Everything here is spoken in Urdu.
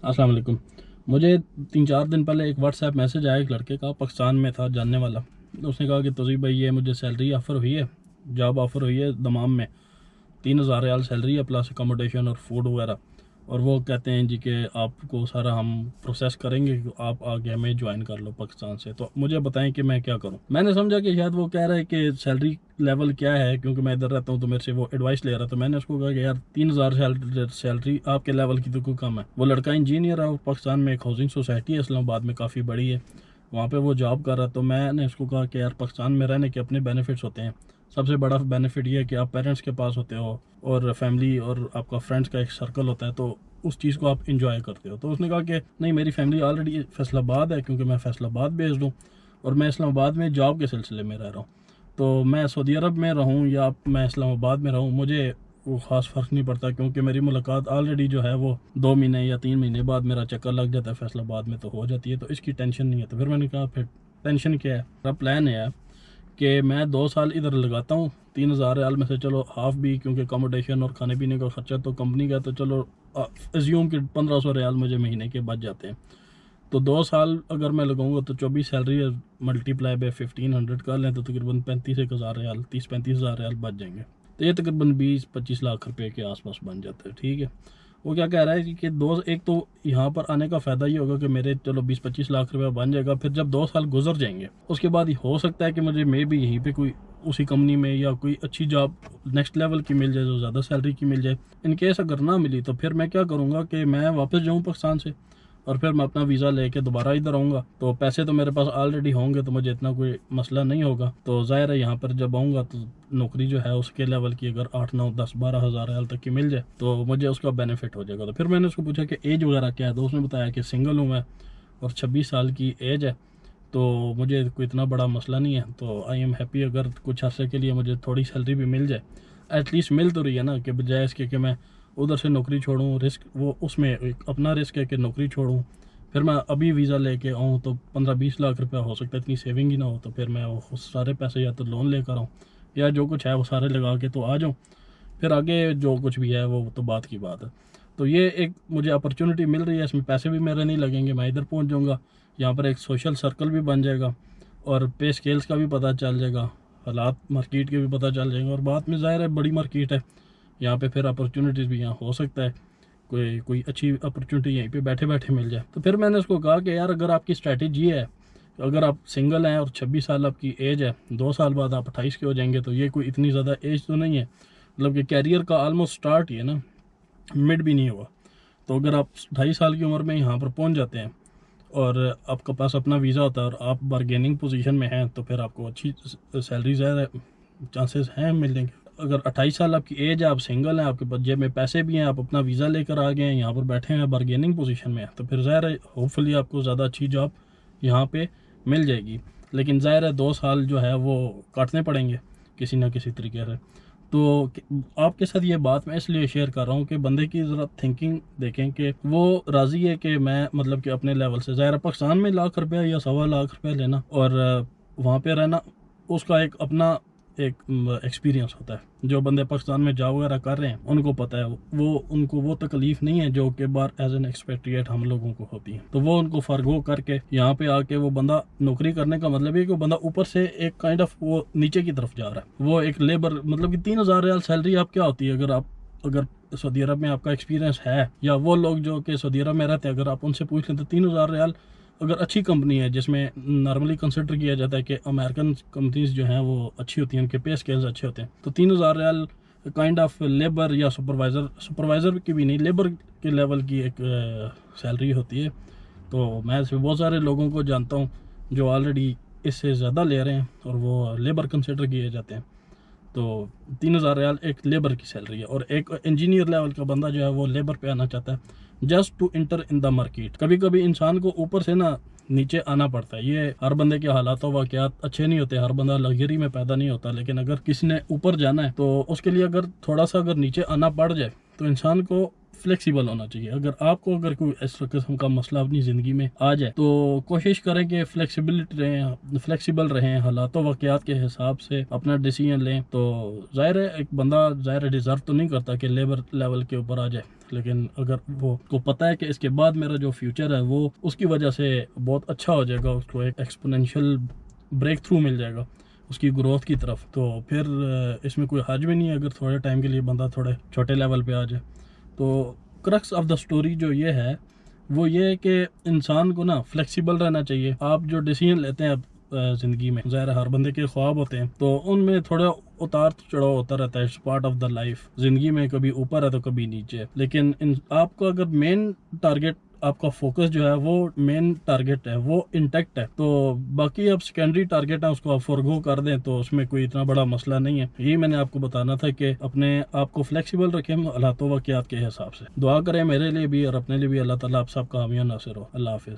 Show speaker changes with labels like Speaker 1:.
Speaker 1: السلام علیکم. مجھے 3-4 دن پہلے ایک واٹس ایپ میسج آیا ایک لڑکے کا، پاکستان میں تھا جاننے والا. اس نے کہا کہ توصیف بھائی یہ مجھے سیلری آفر ہوئی ہے، جاب آفر ہوئی ہے دمام میں، 3,000 ریال سیلری ہے پلس اکاموڈیشن اور فوڈ وغیرہ، اور وہ کہتے ہیں جی کہ آپ کو سارا ہم پروسیس کریں گے کہ آپ آگے ہمیں جوائن کر لو پاکستان سے. تو مجھے بتائیں کہ میں کیا کروں. میں نے سمجھا کہ شاید وہ کہہ رہا ہے کہ سیلری لیول کیا ہے، کیونکہ میں ادھر رہتا ہوں تو میرے سے وہ ایڈوائس لے رہا تھا. میں نے اس کو کہا کہ یار 3,000 سیلری آپ کے لیول کی تو کوئی کم ہے. وہ لڑکا انجینئر ہے اور پاکستان میں ایک ہاؤسنگ سوسائٹی ہے اسلام آباد میں کافی بڑی ہے، وہاں پہ وہ جاب کر رہا. تو میں نے اس کو کہا کہ یار پاکستان میں رہنے کے اپنے بینیفٹس ہوتے ہیں. سب سے بڑا بینیفٹ یہ ہے کہ آپ پیرنٹس کے پاس ہوتے ہو اور فیملی اور آپ کا فرینڈس کا ایک سرکل ہوتا ہے، تو اس چیز کو آپ انجوائے کرتے ہو. تو اس نے کہا کہ نہیں، میری فیملی آلریڈی فیصل آباد ہے کیونکہ میں فیصل آباد بیسڈ ہوں اور میں اسلام آباد میں جاب کے سلسلے میں رہ رہا ہوں. تو میں سعودی عرب میں رہوں یا میں اسلام آباد میں رہوں، مجھے وہ خاص فرق نہیں پڑتا، کیونکہ میری ملاقات آلریڈی جو ہے وہ 2 مہینے یا 3 مہینے بعد میرا چکر لگ جاتا ہے فیصل آباد میں، تو ہو جاتی ہے. تو اس کی ٹینشن نہیں ہے. تو پھر میں نے کہا پھر ٹینشن کیا ہے. میرا پلان ہے کہ میں 2 سال ادھر لگاتا ہوں. 3,000 ریال میں سے چلو ہاف بھی، کیونکہ اکاموڈیشن اور کھانے پینے کا خرچہ تو کمپنی کا، تو چلو ایزیوم کہ 1,500 ریال مجھے مہینے کے بچ جاتے ہیں. تو 2 سال اگر میں لگاؤں گا تو 24 سیلری ملٹی پلائی بائی 1,500 کر لیں تو تقریباً 35,000 ریال 30-35,000 ریال بچ جائیں گے. تو یہ تقریباً 20-25 لاکھ روپے کے آس پاس بن جاتا ہے. ٹھیک ہے. وہ کیا کہہ رہا ہے کہ ایک تو یہاں پر آنے کا فائدہ یہ ہوگا کہ میرے چلو 20-25 لاکھ روپے بن جائے گا. پھر جب 2 سال گزر جائیں گے اس کے بعد ہو سکتا ہے کہ مجھے بھی یہیں پہ کوئی اسی کمپنی میں یا کوئی اچھی جاب نیکسٹ لیول کی مل جائے، جو زیادہ سیلری کی مل جائے. ان کیس اگر نہ ملی تو پھر میں کیا کروں گا کہ میں واپس جاؤں پاکستان سے اور پھر میں اپنا ویزا لے کے دوبارہ ادھر آؤں گا. تو پیسے تو میرے پاس آلریڈی ہوں گے تو مجھے اتنا کوئی مسئلہ نہیں ہوگا. تو ظاہر ہے یہاں پر جب آؤں گا تو نوکری جو ہے اس کے لیول کی اگر 8-9-10-12 ہزار ریال تک کی مل جائے تو مجھے اس کا بینیفٹ ہو جائے گا. تو پھر میں نے اس کو پوچھا کہ ایج وغیرہ کیا ہے، تو اس نے بتایا کہ سنگل ہوں میں اور 26 سال کی ایج ہے، تو مجھے کوئی اتنا بڑا مسئلہ نہیں ہے. تو آئی ایم ہیپی اگر کچھ عرصے کے لیے مجھے تھوڑی سیلری بھی مل جائے، ایٹ لیسٹ مل تو رہی ہے نا، کہ بجائے اس کے کہ میں ادھر سے نوکری چھوڑوں. رسک وہ اس میں ایک اپنا رسک ہے کہ نوکری چھوڑوں، پھر میں ابھی ویزا لے کے آؤں تو 15-20 لاکھ روپیہ ہو سکتا ہے اتنی سیونگ ہی نہ ہو. تو پھر میں وہ سارے پیسے یا تو لون لے کر آؤں یا جو کچھ ہے وہ سارے لگا کے تو آ جاؤں. پھر آگے جو کچھ بھی ہے وہ تو بات کی بات ہے. تو یہ ایک مجھے اپرچونٹی مل رہی ہے، اس میں پیسے بھی میرے نہیں لگیں گے، میں ادھر پہنچ جاؤں گا. یہاں پر ایک سوشل سرکل بھی بن جائے گا اور پے سکیلز کا بھی پتہ چل جائے گا، حالات مارکیٹ کے بھی پتہ چل جائیں گے. اور بات میں ظاہر ہے بڑی مارکیٹ ہے یہاں پہ، پھر اپرچونیٹیز بھی یہاں ہو سکتا ہے کوئی اچھی اپرچونیٹی یہیں پہ بیٹھے بیٹھے مل جائے. تو پھر میں نے اس کو کہا کہ یار اگر آپ کی اسٹریٹجی ہے، اگر آپ سنگل ہیں اور 26 سال آپ کی ایج ہے، 2 سال بعد آپ 28 کے ہو جائیں گے، تو یہ کوئی اتنی زیادہ ایج تو نہیں ہے، مطلب کہ کیریئر کا آلموسٹ سٹارٹ ہی ہے نا، مڈ بھی نہیں ہوا. تو اگر آپ 28 سال کی عمر میں یہاں پر پہنچ جاتے ہیں اور آپ کے پاس اپنا ویزا ہوتا ہے اور آپ بارگیننگ پوزیشن میں ہیں، تو پھر آپ کو اچھی سیلری زیادہ چانسز ہیں ملنے کے. اگر 28 سال آپ کی ایج ہے، آپ سنگل ہیں، آپ کے پاس جیب میں پیسے بھی ہیں، آپ اپنا ویزا لے کر آ گئے ہیں، یہاں پر بیٹھے ہیں بارگیننگ پوزیشن میں، تو پھر ظاہر ہے ہوپ فلی آپ کو زیادہ اچھی جاب یہاں پہ مل جائے گی. لیکن ظاہر ہے 2 سال جو ہے وہ کاٹنے پڑیں گے کسی نہ کسی طریقے سے. تو آپ کے ساتھ یہ بات میں اس لیے شیئر کر رہا ہوں کہ بندے کی ذرا تھنکنگ دیکھیں کہ وہ راضی ہے کہ میں مطلب کہ اپنے لیول سے، ظاہر پاکستان میں لاکھ روپیہ یا 1.25 لاکھ لینا اور وہاں پہ رہنا، اس کا ایک اپنا ایک ایکسپیرینس ہوتا ہے. جو بندے پاکستان میں جاب وغیرہ کر رہے ہیں ان کو پتہ ہے، ان کو وہ تکلیف نہیں ہے جو کہ بار ایز این ایکسپیکٹریٹ ہم لوگوں کو ہوتی ہے. تو وہ ان کو فرگو کر کے یہاں پہ آ کے وہ بندہ نوکری کرنے کا مطلب یہ کہ وہ بندہ اوپر سے ایک کائنڈ آف وہ نیچے کی طرف جا رہا ہے. وہ ایک لیبر، مطلب کہ 3,000 ریال سیلری آپ کیا ہوتی ہے اگر سعودی عرب میں آپ کا ایکسپیرینس ہے، یا وہ لوگ جو کہ سعودی عرب میں رہتے ہیں اگر آپ ان سے پوچھ لیں تو 3,000 ریال اگر اچھی کمپنی ہے، جس میں نارملی کنسیڈر کیا جاتا ہے کہ امریکن کمپنیز جو ہیں وہ اچھی ہوتی ہیں، ان کے پے اسکیلز اچھے ہوتے ہیں، تو 3,000 ریال کائنڈ آف لیبر یا سپروائزر کی بھی نہیں، لیبر کے لیول کی ایک سیلری ہوتی ہے. تو میں بہت سارے لوگوں کو جانتا ہوں جو آلریڈی اس سے زیادہ لے رہے ہیں اور وہ لیبر کنسیڈر کیے جاتے ہیں. تو 3,000 ریال ایک لیبر کی سیلری ہے، اور ایک انجینئر لیول کا بندہ جو ہے وہ لیبر پہ آنا چاہتا ہے just to enter in the market. کبھی کبھی انسان کو اوپر سے نا نیچے آنا پڑتا ہے. یہ ہر بندے کے حالات و واقعات اچھے نہیں ہوتے، ہر بندہ لگژری میں پیدا نہیں ہوتا، لیکن اگر کسی نے اوپر جانا ہے تو اس کے لیے اگر تھوڑا سا اگر نیچے آنا پڑ جائے تو انسان کو فلیکسیبل ہونا چاہیے. اگر کوئی اس قسم کا مسئلہ اپنی زندگی میں آ جائے تو کوشش کریں کہ فلیکسیبل رہیں, حالات و واقعات کے حساب سے اپنا ڈیسیژن لیں. تو ظاہر ہے ایک بندہ ڈیزرو تو نہیں کرتا کہ لیبر لیول کے اوپر آ جائے, لیکن اگر وہ کو پتہ ہے کہ اس کے بعد میرا جو فیوچر ہے وہ اس کی وجہ سے بہت اچھا ہو جائے گا, اس کو ایک ایکسپونینشیل بریک تھرو مل جائے گا اس کی گروتھ کی طرف, تو پھر اس میں کوئی حرج بھی نہیں ہے اگر تھوڑے ٹائم کے لیے بندہ تھوڑے چھوٹے لیول پہ آ جائے. تو کرکس آف دا سٹوری جو یہ ہے وہ یہ ہے کہ انسان کو نا فلیکسیبل رہنا چاہیے. آپ جو ڈیسیژن لیتے ہیں زندگی میں, ظاہر ہر بندے کے خواب ہوتے ہیں, تو ان میں تھوڑا اتار چڑھاؤ ہوتا رہتا ہے, it's part of the life. زندگی میں کبھی اوپر ہے تو کبھی نیچے, لیکن آپ کو اگر مین ٹارگیٹ, آپ کا فوکس جو ہے وہ مین ٹارگیٹ ہے وہ انٹیکٹ ہے, تو باقی اب سیکنڈری ٹارگیٹ ہے اس کو آپ فورگو کر دیں تو اس میں کوئی اتنا بڑا مسئلہ نہیں ہے. یہی میں نے آپ کو بتانا تھا کہ اپنے آپ کو فلیکسیبل رکھیں حالات و واقعات کے حساب سے. دعا کریں میرے لیے بھی اور اپنے لیے بھی. اللہ تعالیٰ آپ سب کا حامی و ناصر ہو. اللہ حافظ.